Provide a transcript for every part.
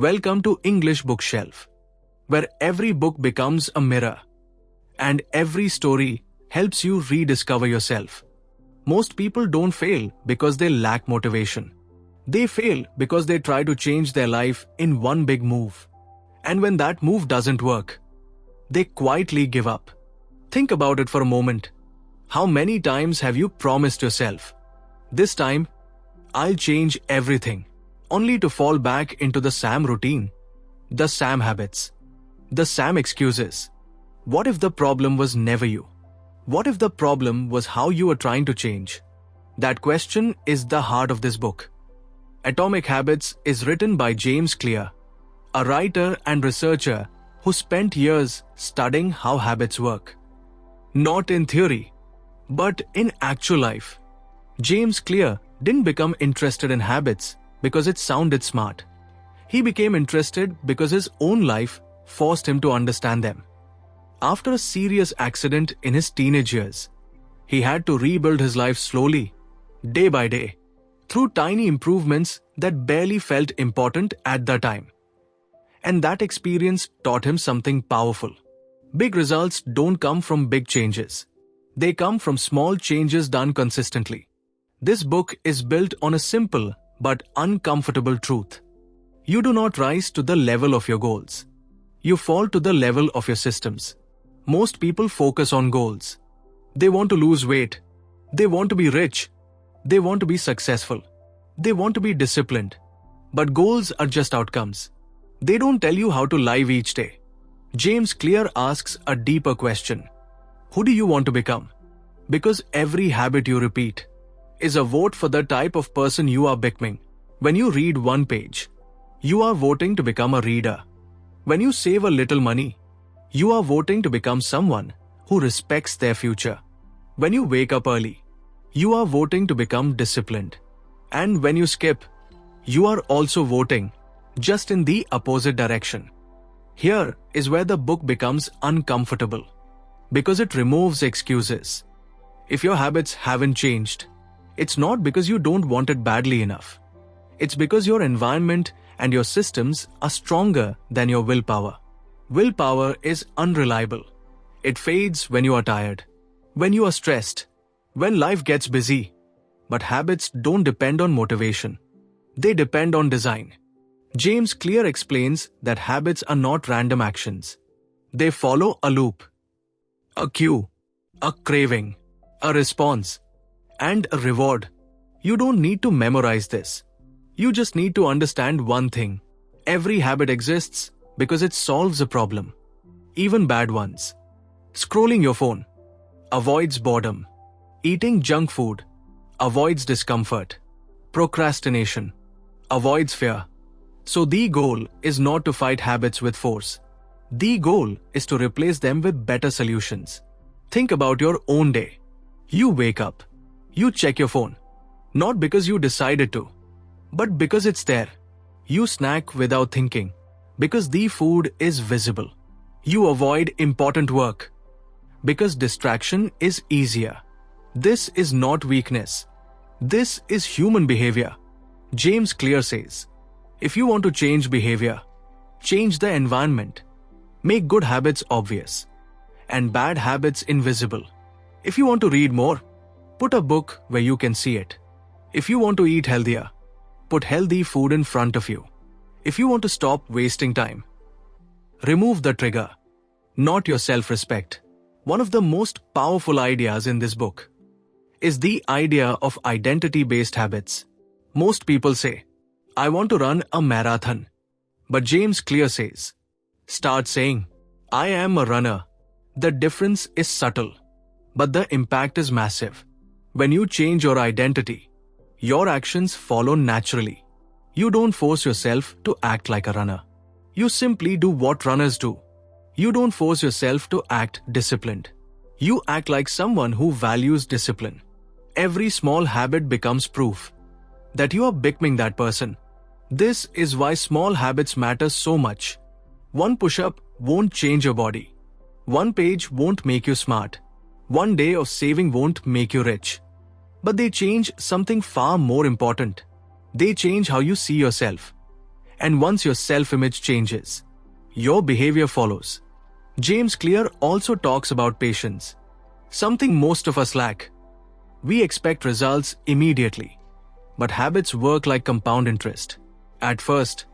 Welcome to English Bookshelf, where every book becomes a mirror and every story helps you rediscover yourself. Most people don't fail because they lack motivation. They fail because they try to change their life in one big move. And when that move doesn't work, they quietly give up. Think about it for a moment. How many times have you promised yourself, "This time, I'll change everything," only to fall back into the same routine, the same habits, the same excuses? What if the problem was never you? What if the problem was how you were trying to change? That question is the heart of this book. Atomic Habits is written by James Clear, a writer and researcher who spent years studying how habits work. Not in theory, but in actual life. James Clear didn't become interested in habits because it sounded smart. He became interested because his own life forced him to understand them. After a serious accident in his teenage years, he had to rebuild his life slowly, day by day, through tiny improvements that barely felt important at the time. And that experience taught him something powerful. Big results don't come from big changes. They come from small changes done consistently. This book is built on a simple but uncomfortable truth. You do not rise to the level of your goals. You fall to the level of your systems. Most people focus on goals. They want to lose weight. They want to be rich. They want to be successful. They want to be disciplined. But goals are just outcomes. They don't tell you how to live each day. James Clear asks a deeper question. Who do you want to become? Because every habit you repeat is a vote for the type of person you are becoming. When you read one page, you are voting to become a reader. When you save a little money, you are voting to become someone who respects their future. When you wake up early, you are voting to become disciplined. And when you skip, you are also voting, just in the opposite direction. Here is where the book becomes uncomfortable, because it removes excuses. If your habits haven't changed, it's not because you don't want it badly enough. It's because your environment and your systems are stronger than your willpower. Willpower is unreliable. It fades when you are tired, when you are stressed, when life gets busy. But habits don't depend on motivation. They depend on design. James Clear explains that habits are not random actions. They follow a loop, a cue, a craving, a response, and a reward. You don't need to memorize this. You just need to understand one thing. Every habit exists because it solves a problem, even bad ones. Scrolling your phone avoids boredom. Eating junk food avoids discomfort. Procrastination avoids fear. So the goal is not to fight habits with force. The goal is to replace them with better solutions. Think about your own day. You wake up. You check your phone. Not because you decided to, but because it's there. You snack without thinking, because the food is visible. You avoid important work, because distraction is easier. This is not weakness. This is human behavior. James Clear says, if you want to change behavior, change the environment. Make good habits obvious and bad habits invisible. If you want to read more, put a book where you can see it. If you want to eat healthier, put healthy food in front of you. If you want to stop wasting time, remove the trigger, not your self-respect. One of the most powerful ideas in this book is the idea of identity-based habits. Most people say, I want to run a marathon. But James Clear says, start saying, I am a runner. The difference is subtle, but the impact is massive. When you change your identity, your actions follow naturally. You don't force yourself to act like a runner. You simply do what runners do. You don't force yourself to act disciplined. You act like someone who values discipline. Every small habit becomes proof that you are becoming that person. This is why small habits matter so much. One push-up won't change your body. One page won't make you smart. One day of saving won't make you rich. But they change something far more important. They change how you see yourself. And once your self-image changes, your behavior follows. James Clear also talks about patience, something most of us lack. We expect results immediately, but habits work like compound interest. At first,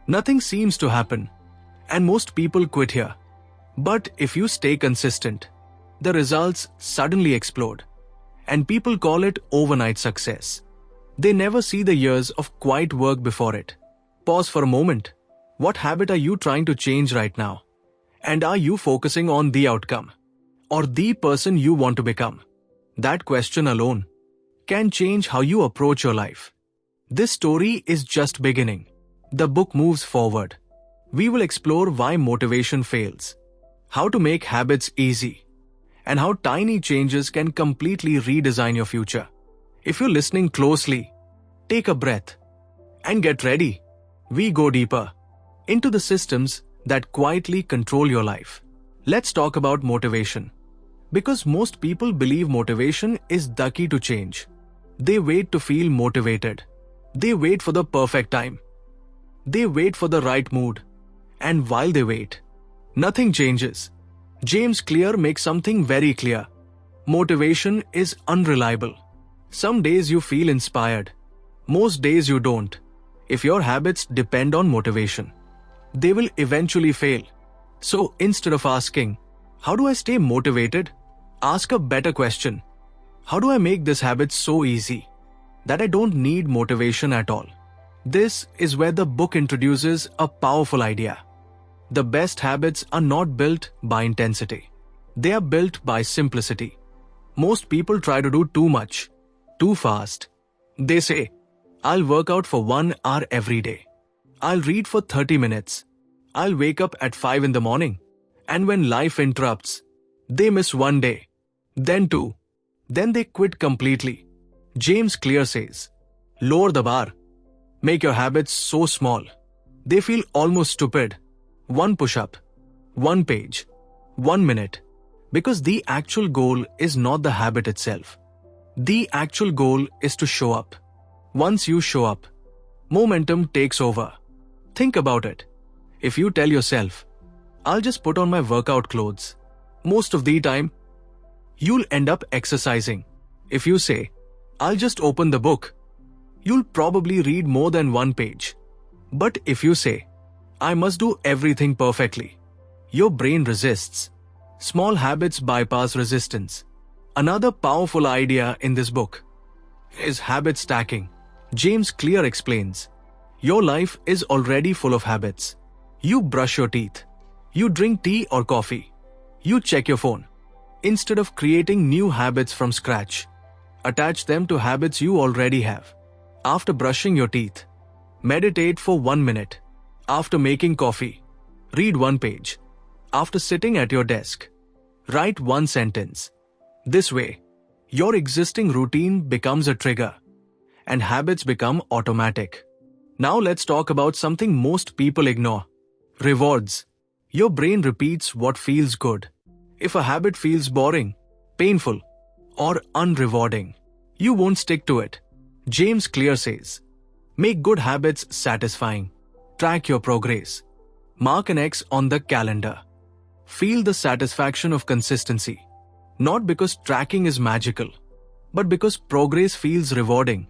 nothing seems to happen, and most people quit here. But if you stay consistent, the results suddenly explode, and people call it overnight success. They never see the years of quiet work before it. Pause for a moment. What habit are you trying to change right now? And are you focusing on the outcome or the person you want to become? That question alone can change how you approach your life. This story is just beginning. The book moves forward. We will explore why motivation fails, how to make habits easy, and how tiny changes can completely redesign your future. If you're listening closely, take a breath and get ready. We go deeper into the systems that quietly control your life. Let's talk about motivation. Because most people believe motivation is the key to change. They wait to feel motivated. They wait for the perfect time. They wait for the right mood. And while they wait, nothing changes. James Clear makes something very clear. Motivation is unreliable. Some days you feel inspired. Most days you don't. If your habits depend on motivation, they will eventually fail. So instead of asking, how do I stay motivated? Ask a better question. How do I make this habit so easy that I don't need motivation at all? This is where the book introduces a powerful idea. The best habits are not built by intensity. They are built by simplicity. Most people try to do too much, too fast. They say, I'll work out for 1 hour every day. I'll read for 30 minutes. I'll wake up at 5 in the morning. And when life interrupts, they miss 1 day, then 2, then they quit completely. James Clear says, lower the bar. Make your habits so small. They feel almost stupid. 1 push-up, 1 page, 1 minute. Because the actual goal is not the habit itself. The actual goal is to show up. Once you show up, momentum takes over. Think about it. If you tell yourself, I'll just put on my workout clothes, most of the time, you'll end up exercising. If you say, I'll just open the book, you'll probably read more than 1 page. But if you say, I must do everything perfectly, your brain resists. Small habits bypass resistance. Another powerful idea in this book is habit stacking. James Clear explains, your life is already full of habits. You brush your teeth. You drink tea or coffee. You check your phone. Instead of creating new habits from scratch, attach them to habits you already have. After brushing your teeth, meditate for 1 minute. After making coffee, read 1 page. After sitting at your desk, write 1 sentence. This way, your existing routine becomes a trigger, and habits become automatic. Now let's talk about something most people ignore. Rewards. Your brain repeats what feels good. If a habit feels boring, painful, or unrewarding, you won't stick to it. James Clear says, make good habits satisfying. Track your progress. Mark an X on the calendar. Feel the satisfaction of consistency. Not because tracking is magical, but because progress feels rewarding.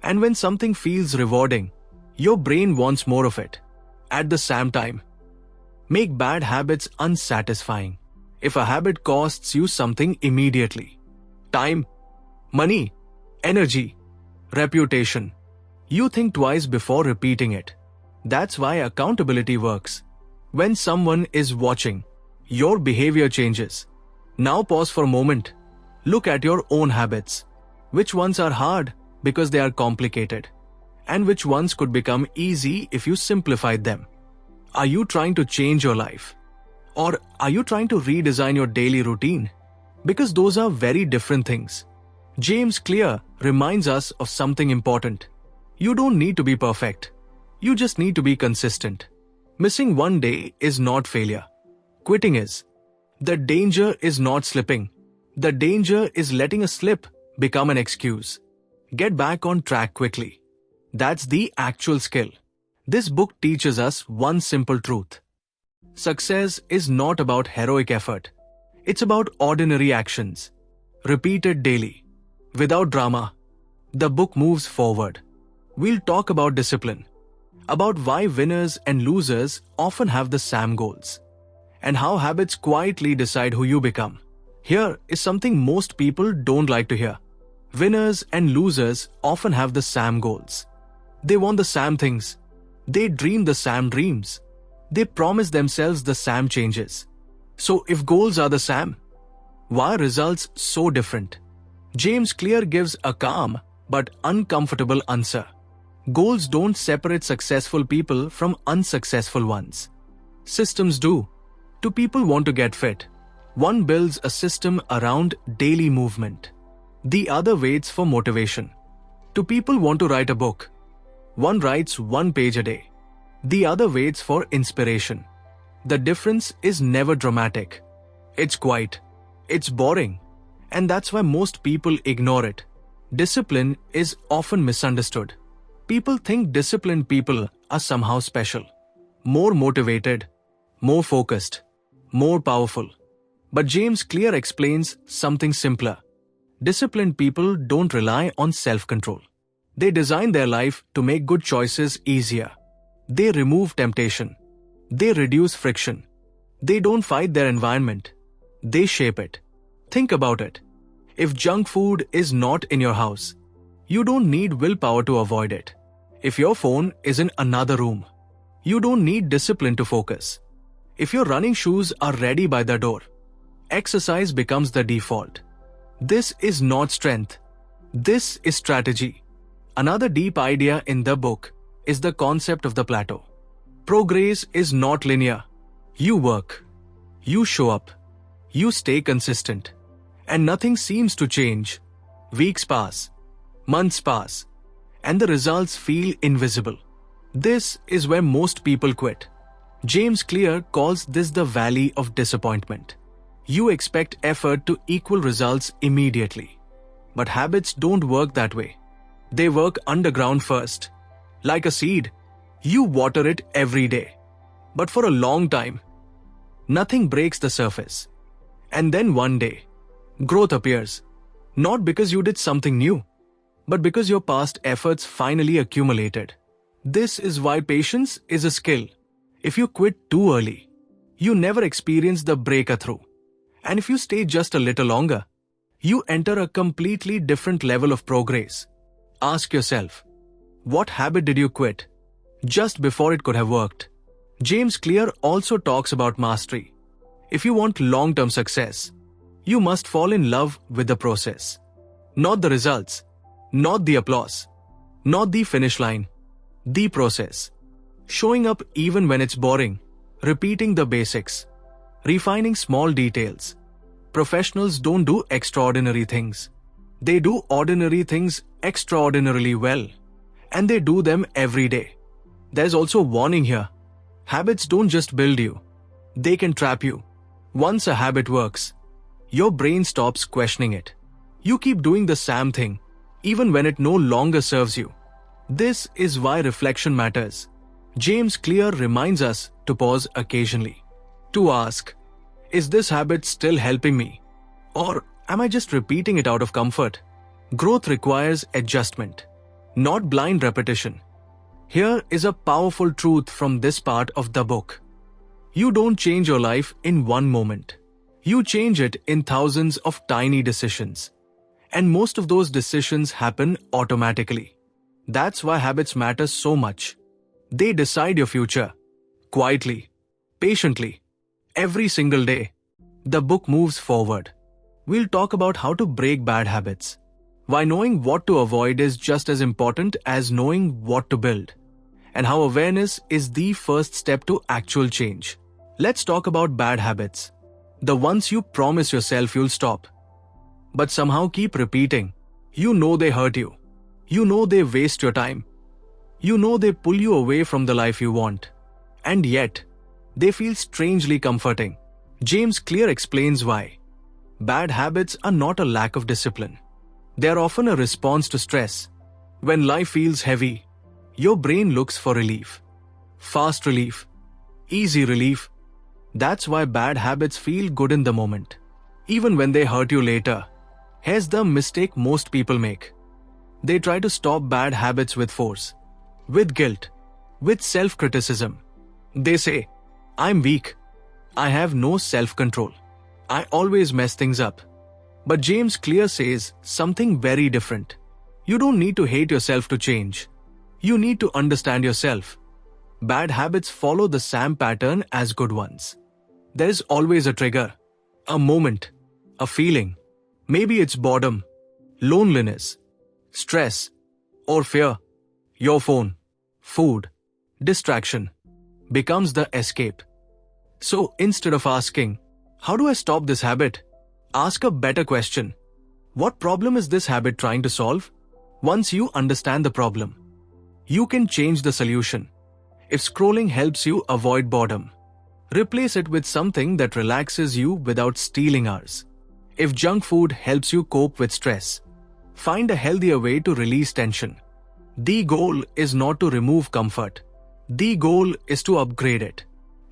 And when something feels rewarding, your brain wants more of it. At the same time, make bad habits unsatisfying. If a habit costs you something immediately, time, money, energy, reputation, you think twice before repeating it. That's why accountability works. When someone is watching, your behavior changes. Now pause for a moment. Look at your own habits. Which ones are hard because they are complicated? And which ones could become easy if you simplified them? Are you trying to change your life? Or are you trying to redesign your daily routine? Because those are very different things. James Clear reminds us of something important. You don't need to be perfect. You just need to be consistent. Missing 1 day is not failure. Quitting is. The danger is not slipping. The danger is letting a slip become an excuse. Get back on track quickly. That's the actual skill. This book teaches us one simple truth. Success is not about heroic effort. It's about ordinary actions, repeated daily, without drama. The book moves forward. We'll talk about discipline, about why winners and losers often have the same goals, and how habits quietly decide who you become. Here is something most people don't like to hear. Winners and losers often have the same goals. They want the same things. They dream the same dreams. They promise themselves the same changes. So if goals are the same, why are results so different? James Clear gives a calm but uncomfortable answer. Goals don't separate successful people from unsuccessful ones. Systems do. Two people want to get fit. One builds a system around daily movement. The other waits for motivation. Two people want to write a book. One writes 1 page a day. The other waits for inspiration. The difference is never dramatic. It's quiet. It's boring. And that's why most people ignore it. Discipline is often misunderstood. People think disciplined people are somehow special, more motivated, more focused, more powerful. But James Clear explains something simpler. Disciplined people don't rely on self-control. They design their life to make good choices easier. They remove temptation. They reduce friction. They don't fight their environment. They shape it. Think about it. If junk food is not in your house, you don't need willpower to avoid it. If your phone is in another room, you don't need discipline to focus. If your running shoes are ready by the door, exercise becomes the default. This is not strength. This is strategy. Another deep idea in the book is the concept of the plateau. Progress is not linear. You work. You show up. You stay consistent. And nothing seems to change. Weeks pass. Months pass. And the results feel invisible. This is where most people quit. James Clear calls this the valley of disappointment. You expect effort to equal results immediately. But habits don't work that way. They work underground first. Like a seed, you water it every day. But for a long time, nothing breaks the surface. And then one day, growth appears. Not because you did something new, but because your past efforts finally accumulated. This is why patience is a skill. If you quit too early, you never experience the breakthrough. And if you stay just a little longer, you enter a completely different level of progress. Ask yourself, what habit did you quit just before it could have worked? James Clear also talks about mastery. If you want long-term success, you must fall in love with the process. Not the results, not the applause, not the finish line, the process. Showing up even when it's boring, repeating the basics, refining small details. Professionals don't do extraordinary things. They do ordinary things extraordinarily well. And they do them every day. There's also a warning here. Habits don't just build you. They can trap you. Once a habit works, your brain stops questioning it. You keep doing the same thing, even when it no longer serves you. This is why reflection matters. James Clear reminds us to pause occasionally, to ask, is this habit still helping me? Or am I just repeating it out of comfort? Growth requires adjustment, not blind repetition. Here is a powerful truth from this part of the book. You don't change your life in one moment. You change it in thousands of tiny decisions. And most of those decisions happen automatically. That's why habits matter so much. They decide your future. Quietly, patiently, every single day. The book moves forward. We'll talk about how to break bad habits. Why knowing what to avoid is just as important as knowing what to build. And how awareness is the first step to actual change. Let's talk about bad habits. The ones you promise yourself you'll stop, but somehow keep repeating. You know they hurt you. You know they waste your time. You know they pull you away from the life you want. And yet, they feel strangely comforting. James Clear explains why. Bad habits are not a lack of discipline. They are often a response to stress. When life feels heavy, your brain looks for relief. fast relief, easy relief. That's why bad habits feel good in the moment, even when they hurt you later. Here's the mistake most people make. They try to stop bad habits with force, with guilt, with self-criticism. They say, I'm weak. I have no self-control. I always mess things up. But James Clear says something very different. You don't need to hate yourself to change. You need to understand yourself. Bad habits follow the same pattern as good ones. There is always a trigger, a moment, a feeling. Maybe it's boredom, loneliness, stress, or fear. Your phone, food, distraction becomes the escape. So instead of asking, how do I stop this habit? Ask a better question. What problem is this habit trying to solve? Once you understand the problem, you can change the solution. If scrolling helps you avoid boredom, replace it with something that relaxes you without stealing hours. If junk food helps you cope with stress, find a healthier way to release tension. The goal is not to remove comfort. The goal is to upgrade it.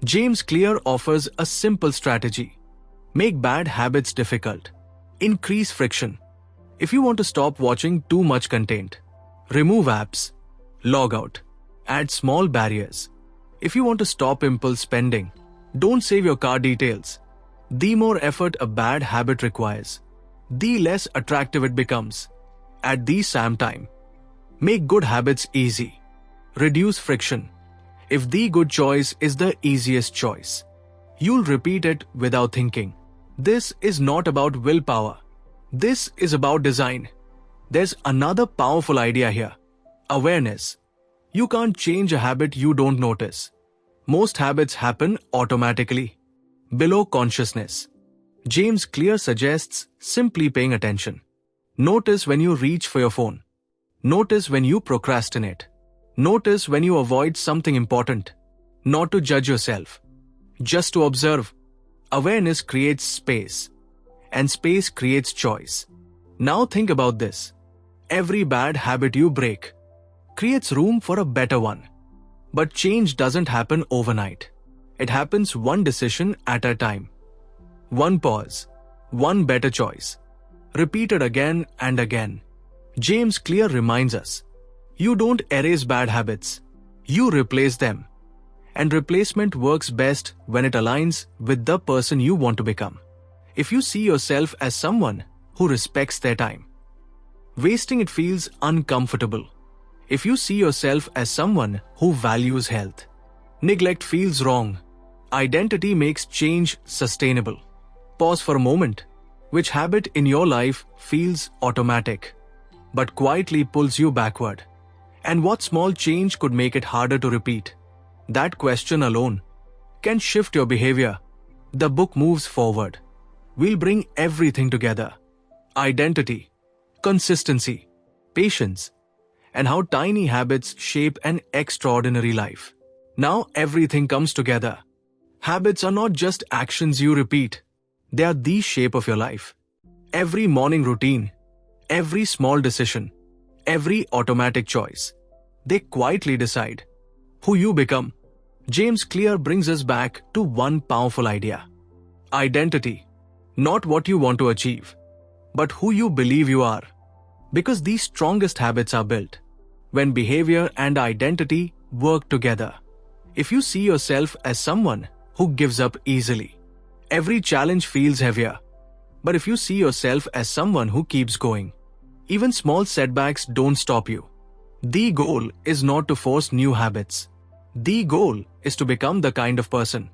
James Clear offers a simple strategy. Make bad habits difficult. Increase friction. If you want to stop watching too much content, remove apps, log out, add small barriers. If you want to stop impulse spending, don't save your car details. The more effort a bad habit requires, the less attractive it becomes. At the same time, make good habits easy. Reduce friction. If the good choice is the easiest choice, you'll repeat it without thinking. This is not about willpower. This is about design. There's another powerful idea here. Awareness. You can't change a habit you don't notice. Most habits happen automatically, below consciousness. James Clear suggests simply paying attention. Notice when you reach for your phone. Notice when you procrastinate. Notice when you avoid something important. Not to judge yourself, just to observe. Awareness creates space, and space creates choice. Now think about this. Every bad habit you break creates room for a better one. But change doesn't happen overnight. It happens one decision at a time. One pause, one better choice, repeated again and again. James Clear reminds us, you don't erase bad habits, you replace them. And replacement works best when it aligns with the person you want to become. If you see yourself as someone who respects their time, wasting it feels uncomfortable. If you see yourself as someone who values health, neglect feels wrong. Identity makes change sustainable. Pause for a moment. Which habit in your life feels automatic, but quietly pulls you backward? And what small change could make it harder to repeat? That question alone can shift your behavior. The book moves forward. We'll bring everything together. Identity, consistency, patience, and how tiny habits shape an extraordinary life. Now everything comes together. Habits are not just actions you repeat. They are the shape of your life. Every morning routine, every small decision, every automatic choice, they quietly decide who you become. James Clear brings us back to one powerful idea. Identity, not what you want to achieve, but who you believe you are. Because the strongest habits are built when behavior and identity work together. If you see yourself as someone who gives up easily, every challenge feels heavier. But if you see yourself as someone who keeps going, even small setbacks don't stop you. The goal is not to force new habits. The goal is to become the kind of person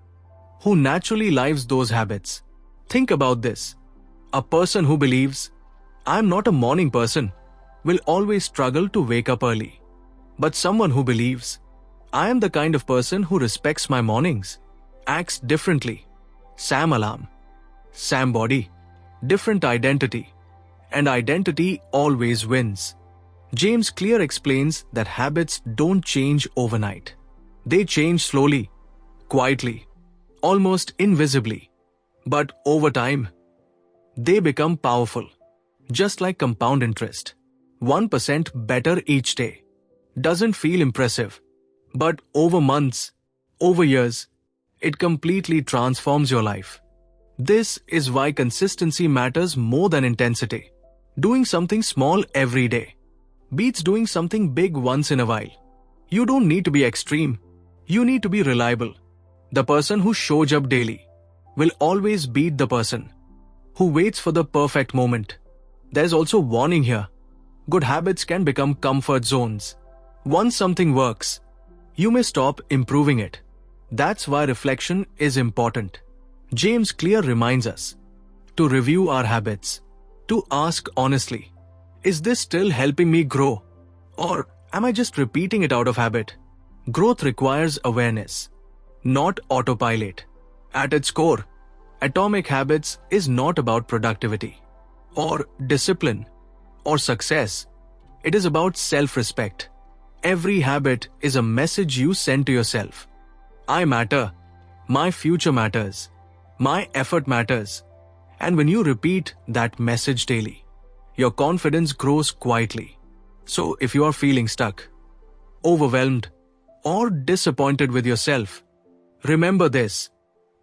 who naturally lives those habits. Think about this. A person who believes, I'm not a morning person, will always struggle to wake up early. But someone who believes, I am the kind of person who respects my mornings, acts differently. Same alarm, same body, different identity. And identity always wins. James Clear explains that habits don't change overnight. They change slowly, quietly, almost invisibly. But over time, they become powerful. Just like compound interest. 1% better each day doesn't feel impressive, But over months, over years, it completely transforms your life. This is why consistency matters more than intensity. Doing something small every day beats doing something big once in a while. You don't need to be extreme. You need to be reliable. The person who shows up daily will always beat the person who waits for the perfect moment. There's also warning here. Good habits can become comfort zones. Once something works, you may stop improving it. That's why reflection is important. James Clear reminds us to review our habits, to ask honestly, is this still helping me grow? Or am I just repeating it out of habit? Growth requires awareness, not autopilot. At its core, Atomic Habits is not about productivity, or discipline, or success. It is about self-respect. Every habit is a message you send to yourself. I matter. My future matters. My effort matters. And when you repeat that message daily, your confidence grows quietly. So if you are feeling stuck, overwhelmed, or disappointed with yourself, remember this.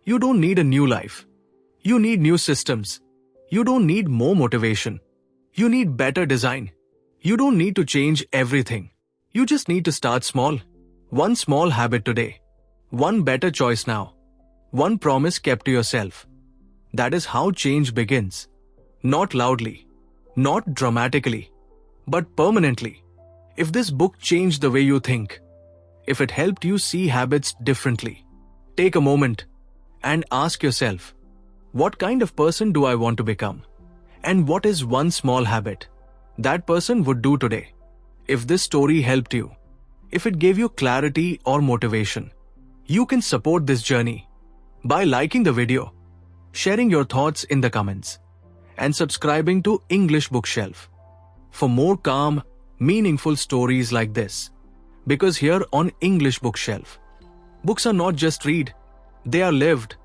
You don't need a new life. You need new systems. You don't need more motivation. You need better design. You don't need to change everything. You just need to start small. One small habit today. One better choice now. One promise kept to yourself. That is how change begins. Not loudly, not dramatically, but permanently. If this book changed the way you think, if it helped you see habits differently, take a moment and ask yourself, what kind of person do I want to become? And what is one small habit that person would do today? If this story helped you, if it gave you clarity or motivation, you can support this journey by liking the video, sharing your thoughts in the comments, and subscribing to English Bookshelf for more calm, meaningful stories like this. Because here on English Bookshelf, books are not just read, they are lived.